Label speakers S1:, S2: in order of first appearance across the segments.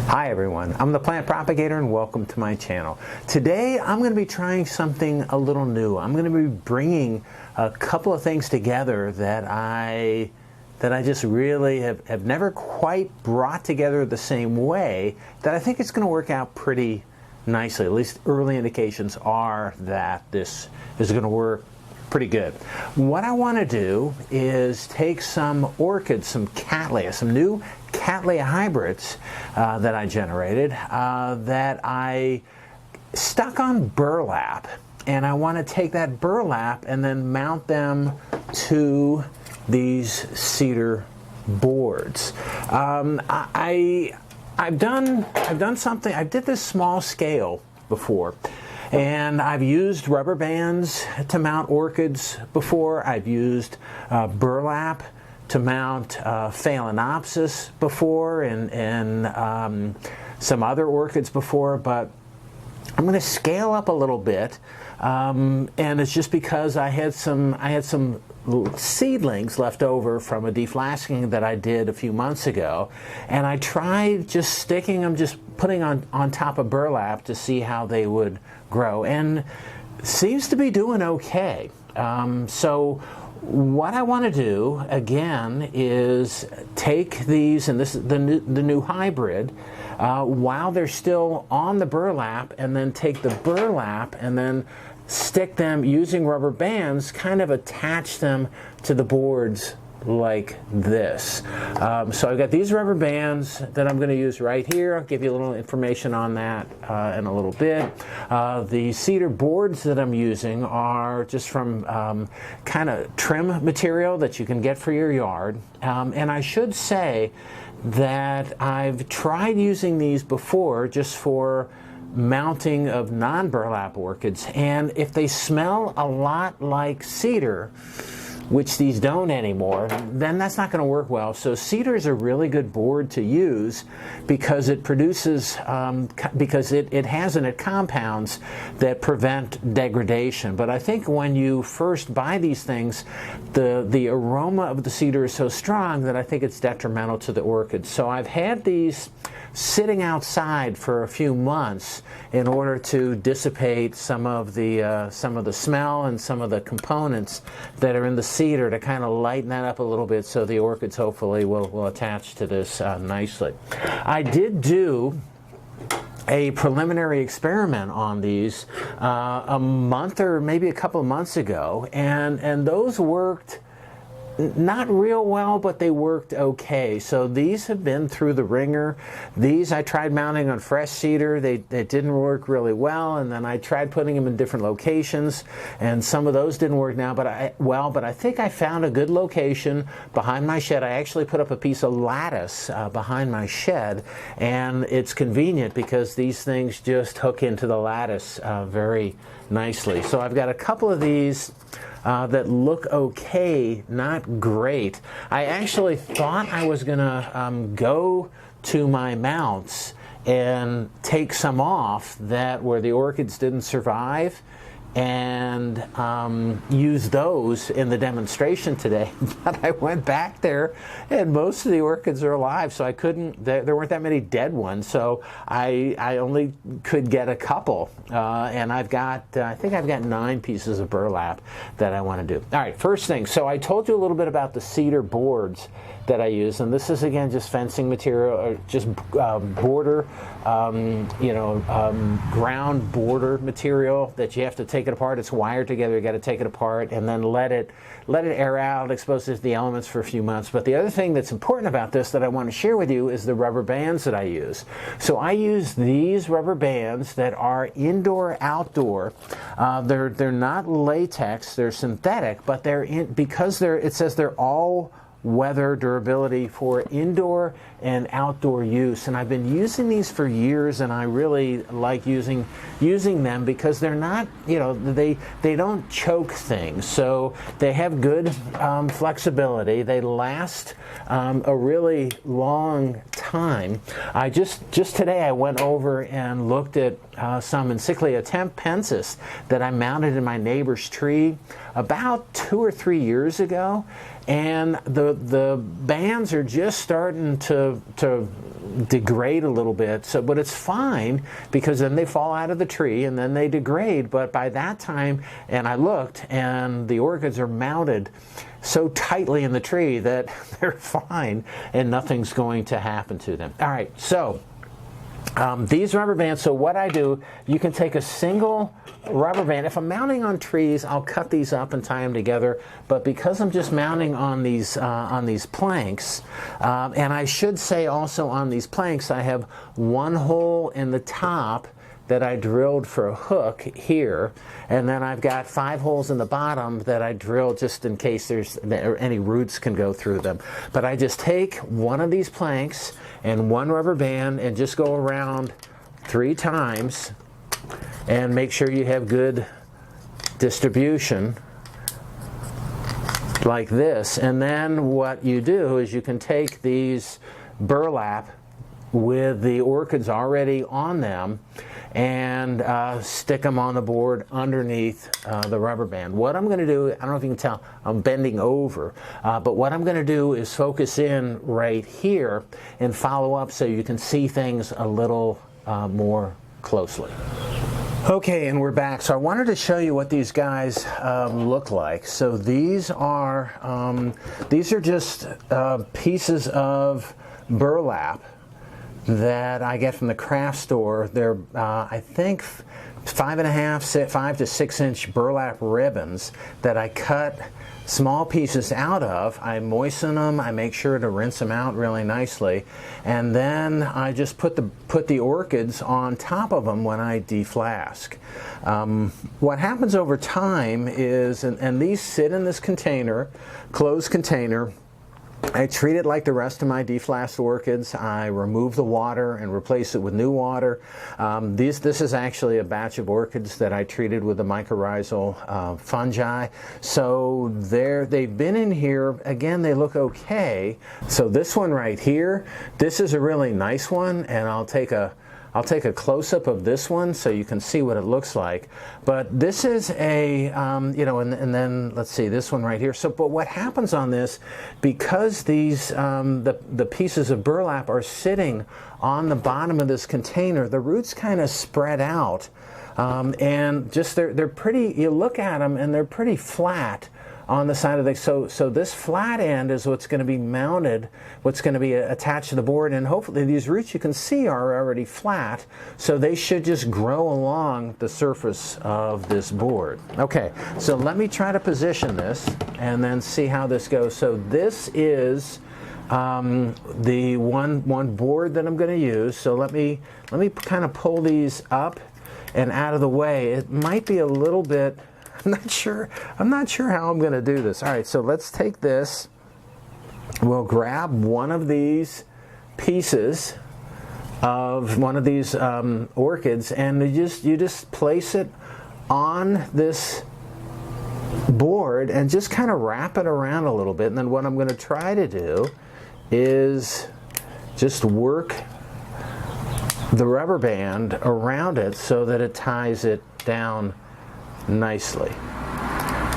S1: Hi everyone, I'm the plant propagator and welcome to my channel. Today I'm going to be trying something a little new. I'm going to be bringing a couple of things together that I just really have never quite brought together the same way, that I think it's going to work out pretty nicely. At least early indications are that this is going to work pretty good. What I want to do is take some orchids, some Cattleyas, some new Cattleya hybrids that I generated that I stuck on burlap, and I want to take that burlap and then mount them to these cedar boards. I've done something. I did this small scale before. And I've used rubber bands to mount orchids before. I've used burlap to mount Phalaenopsis before, and some other orchids before, but I'm going to scale up a little bit, and it's just because I had some seedlings left over from a deflasking that I did a few months ago, and I tried just sticking them, just putting on top of burlap to see how they would grow, and seems to be doing okay. So what I want to do again is take these, and this is the new hybrid, while they're still on the burlap, and then take the burlap and then stick them using rubber bands, kind of attach them to the boards like this. So I've got these rubber bands that I'm going to use right here. I'll give you a little information on that in a little bit. The cedar boards that I'm using are just from kind of trim material that you can get for your yard. And I should say that I've tried using these before just for mounting of non-burlap orchids, and if they smell a lot like cedar, which these don't anymore, then that's not going to work well. So cedar is a really good board to use because it produces, because it has in it compounds that prevent degradation. But I think when you first buy these things, the aroma of the cedar is so strong that I think it's detrimental to the orchids. So I've had these sitting outside for a few months in order to dissipate some of the smell and some of the components that are in the cedar, to kind of lighten that up a little bit, so the orchids hopefully will attach to this nicely. I did do a preliminary experiment on these a month or maybe a couple of months ago, and those worked not real well, but they worked okay. So these have been through the ringer. These I tried mounting on fresh cedar. They didn't work really well, and then I tried putting them in different locations, and some of those didn't work now. But I think I found a good location behind my shed. I actually put up a piece of lattice behind my shed, and it's convenient because these things just hook into the lattice very nicely. So I've got a couple of these that look okay, not great. I actually thought I was going to go to my mounts and take some off that where the orchids didn't survive, and use those in the demonstration today. But I went back there and most of the orchids are alive, so I couldn't, there weren't that many dead ones, so I only could get a couple. And I've got, I think I've got 9 pieces of burlap that I want to do. All right, first thing, so I told you a little bit about the cedar boards that I use, and this is again just fencing material, or just border, ground border material that you have to take it apart. It's wired together. You got to take it apart and then let it air out, expose it to the elements for a few months. But the other thing that's important about this that I want to share with you is the rubber bands that I use. So I use these rubber bands that are indoor outdoor. They're not latex. They're synthetic, but because it says they're all weather durability for indoor and outdoor use, and I've been using these for years, and I really like using them because they're not, they don't choke things, so they have good flexibility. They last a really long time. I just today I went over and looked at some Encyclia tempensis that I mounted in my neighbor's tree about 2 or 3 years ago, and the bands are just starting to degrade a little bit. So, but it's fine, because then they fall out of the tree and then they degrade. But by that time, and I looked, and the orchids are mounted so tightly in the tree that they're fine and nothing's going to happen to them. All right, so these rubber bands, so what I do, you can take a single rubber band. If I'm mounting on trees, I'll cut these up and tie them together, but because I'm just mounting on these planks, and I should say also on these planks, I have one hole in the top that I drilled for a hook here, and then I've got 5 holes in the bottom that I drilled just in case any roots can go through them. But I just take one of these planks and one rubber band and just go around 3 times and make sure you have good distribution like this. And then what you do is you can take these burlap with the orchids already on them and stick them on the board underneath the rubber band. What I'm going to do, I don't know if you can tell, I'm bending over, but what I'm going to do is focus in right here and follow up so you can see things a little more closely. Okay, and we're back. So I wanted to show you what these guys look like. So these are just pieces of burlap that I get from the craft store. They're I think 5 to 6 inch burlap ribbons that I cut small pieces out of. I moisten them, I make sure to rinse them out really nicely, and then I just put the orchids on top of them when I deflask. What happens over time is, and these sit in this container, closed container. I treat it like the rest of my deflasked orchids. I remove the water and replace it with new water. This is actually a batch of orchids that I treated with the mycorrhizal fungi. So they've been in here. Again, they look okay. So this one right here, this is a really nice one, and I'll take a close-up of this one so you can see what it looks like. But this is a, and then let's see, this one right here. So, but what happens on this, because these, the pieces of burlap are sitting on the bottom of this container, the roots kind of spread out. And just they're pretty, you look at them and they're pretty flat on the side of the, so this flat end is what's going to be mounted, what's going to be attached to the board, and hopefully these roots you can see are already flat, so they should just grow along the surface of this board. Okay, so let me try to position this and then see how this goes. So this is the one board that I'm going to use. So let me kind of pull these up and out of the way. It might be a little bit, I'm not sure how I'm going to do this. All right, so let's take this. We'll grab one of these pieces of one of these orchids, and you just place it on this board and just kind of wrap it around a little bit. And then what I'm going to try to do is just work the rubber band around it so that it ties it down nicely.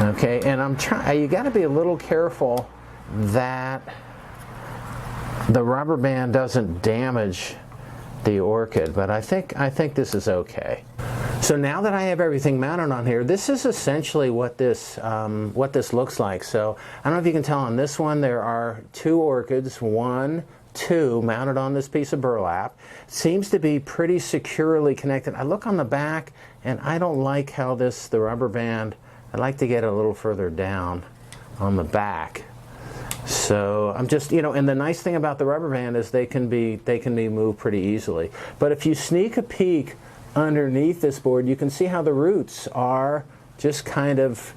S1: Okay, and you got to be a little careful that the rubber band doesn't damage the orchid, but I think this is okay. So now that I have everything mounted on here, this is essentially what this looks like. So I don't know if you can tell on this one, there are 2 orchids, 1, 2 mounted on this piece of burlap. Seems to be pretty securely connected. I look on the back and I don't like how the rubber band, I'd like to get it a little further down on the back. So I'm just, and the nice thing about the rubber band is they can be moved pretty easily. But if you sneak a peek underneath this board, you can see how the roots are just kind of,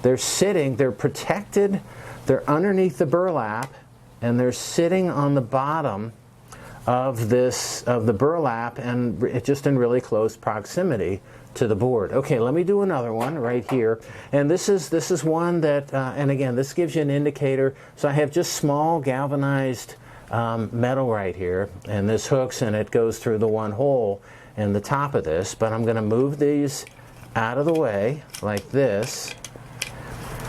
S1: they're sitting, they're protected, they're underneath the burlap, and they're sitting on the bottom of the burlap, and just in really close proximity to the board. Okay, let me do another one right here, and this is one that, and again, this gives you an indicator. So I have just small galvanized metal right here, and this hooks and it goes through the one hole in the top of this. But I'm going to move these out of the way like this,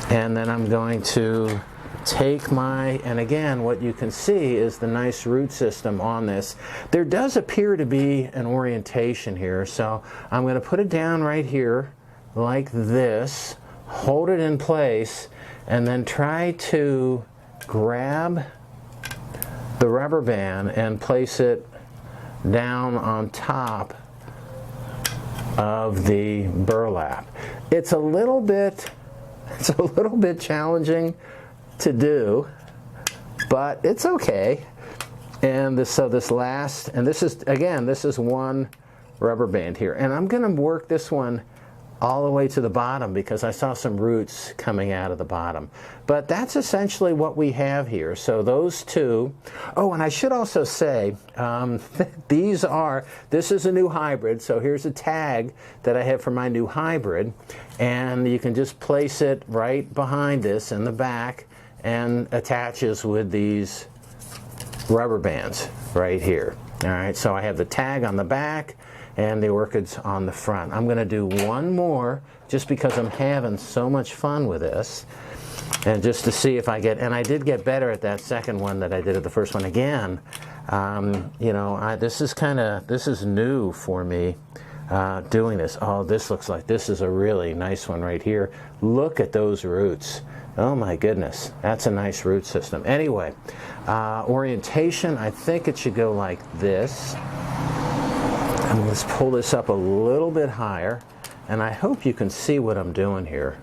S1: and then I'm going to take and again, what you can see is the nice root system on this. There does appear to be an orientation here, so I'm going to put it down right here like this, hold it in place, and then try to grab the rubber band and place it down on top of the burlap. It's a little bit challenging to do, but it's okay. And this is one rubber band here, and I'm going to work this one all the way to the bottom because I saw some roots coming out of the bottom. But that's essentially what we have here. So those two. Oh, and I should also say, this is a new hybrid, so here's a tag that I have for my new hybrid, and you can just place it right behind this in the back and attaches with these rubber bands right here. All right, so I have the tag on the back and the orchids on the front. I'm going to do one more just because I'm having so much fun with this, and just to see if I get, and I did get better at that second one that I did at the first one. Again, you know, this is new for me doing this. Oh, this looks like this is a really nice one right here. Look at those roots. Oh my goodness, that's a nice root system. Anyway, orientation, I think it should go like this. And let's pull this up a little bit higher, and I hope you can see what I'm doing here.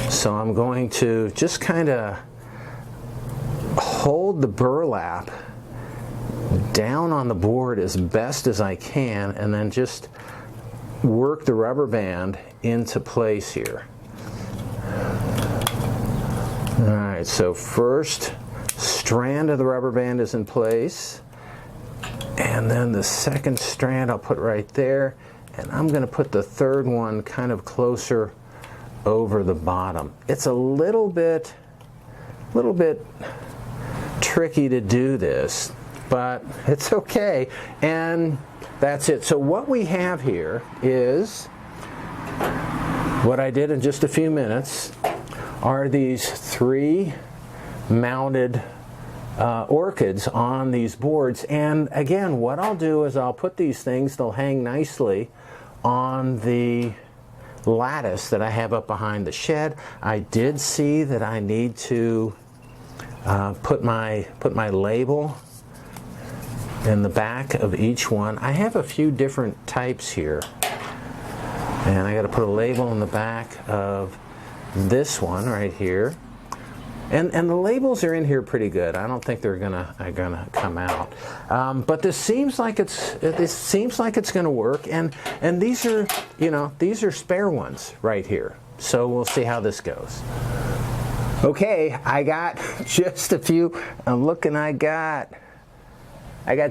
S1: So I'm going to just kind of hold the burlap down on the board as best as I can, and then just work the rubber band into place here. All right, so first strand of the rubber band is in place. And then the second strand I'll put right there, and I'm going to put the third one kind of closer over the bottom. It's a little bit tricky to do this, but it's okay, and that's it. So what we have here is what I did in just a few minutes are these 3 mounted orchids on these boards. And again, what I'll do is I'll put these things, they'll hang nicely on the lattice that I have up behind the shed. I did see that I need to put my label in the back of each one. I have a few different types here, and I got to put a label in the back of this one right here. And the labels are in here pretty good. I don't think they're gonna come out. But this seems like it's gonna work. And these are, you know, these are spare ones right here. So we'll see how this goes. Okay, I got just a few. I'm looking. I got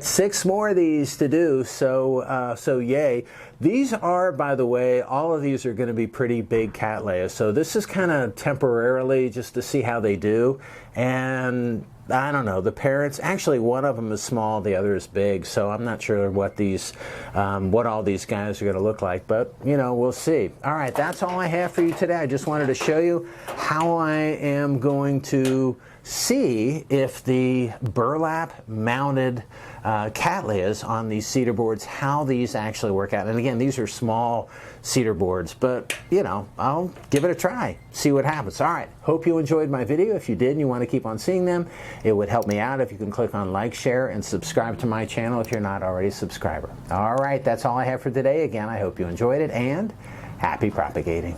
S1: 6 more of these to do, so yay. These are, by the way, all of these are going to be pretty big Cattleyas, so this is kind of temporarily just to see how they do. And I don't know, the parents, actually one of them is small, the other is big, so I'm not sure what all these guys are going to look like, but you know, we'll see. All right, that's all I have for you today. I just wanted to show you how I am going to see if the burlap mounted Cattleyas on these cedar boards, how these actually work out. And again, these are small cedar boards, but you know, I'll give it a try, see what happens. All right, hope you enjoyed my video. If you did and you want to keep on seeing them, it would help me out if you can click on like, share, and subscribe to my channel if you're not already a subscriber. All right, that's all I have for today. Again, I hope you enjoyed it, and happy propagating.